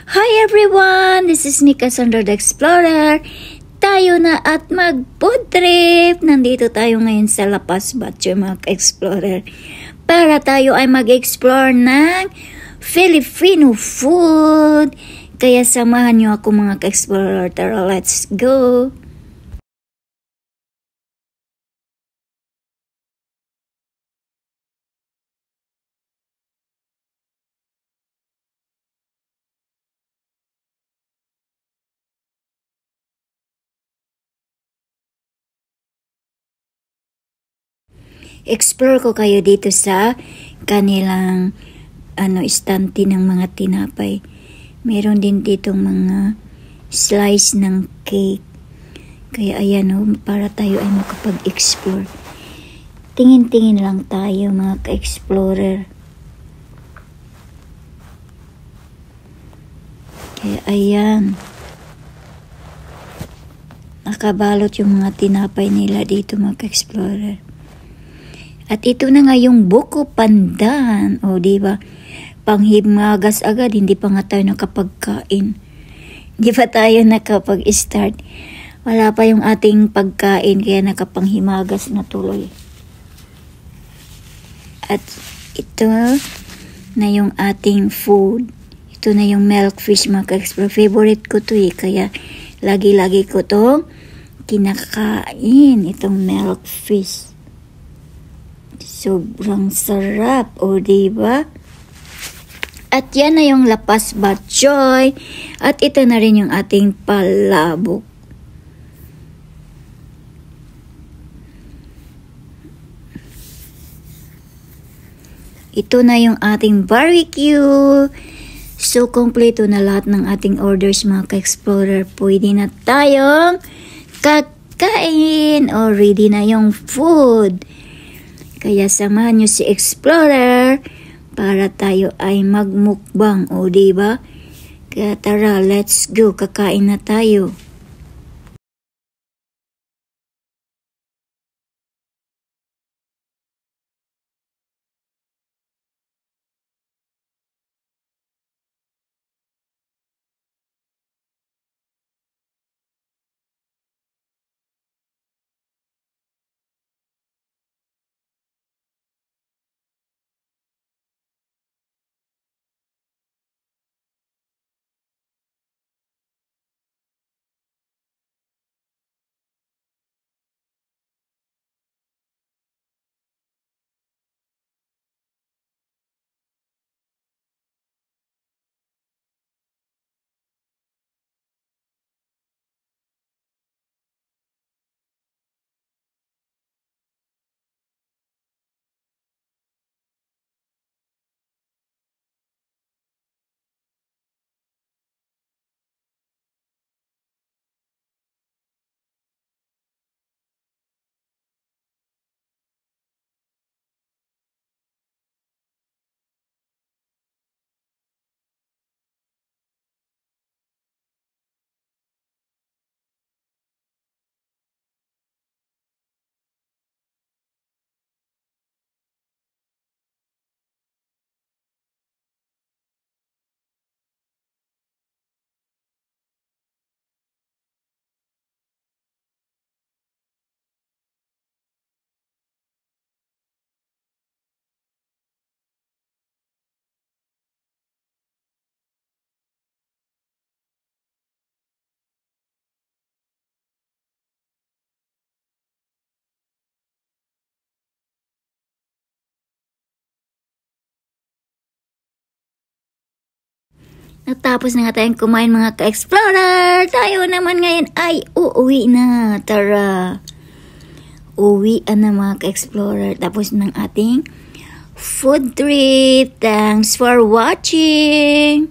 Hi everyone! This is Nika Sandra the Explorer. Tayo na at mag-food trip. Nandito tayo ngayon sa La Paz, Batcho, mga ka-explorer. Para tayo ay mag-explore ng Filipino food. Kaya samahan nyo ako mga ka-explorer. Tara, let's go! Explore ko kayo dito sa kanilang istante ng mga tinapay. Meron din ditong mga slice ng cake. Kaya ayan para tayo ay makapag-explore. Tingin-tingin lang tayo mga ka-explorer. Kaya ayan. Nakabalot yung mga tinapay nila dito mga ka-explorer. At ito na nga yung buko pandan. O, diba? Panghimagas agad, hindi pa nga tayo nakapagkain. Hindi pa tayo nakapag-start. Wala pa yung ating pagkain, kaya nakapanghimagas na tuloy. At ito na yung ating food. Ito na yung milkfish, mga ka-explore. Favorite ko to kaya lagi-lagi ko to kinakain, itong milkfish. Sobrang sarap, o diba? At yan na yung La Paz Batchoy. At ito na rin yung ating palabok. Ito na yung ating barbecue. So, kompleto na lahat ng ating orders mga ka-explorer. Pwede na tayong kakain. O, ready na yung food. Kaya samahan nyo si Explorer para tayo ay magmukbang, o diba? Kaya tara, let's go, kakain na tayo. Natapos na nga tayong kumain mga ka-explorer. Tayo naman ngayon ay uuwi na. Tara. Uwi na mga ka-explorer. Tapos ng ating food trip. Thanks for watching.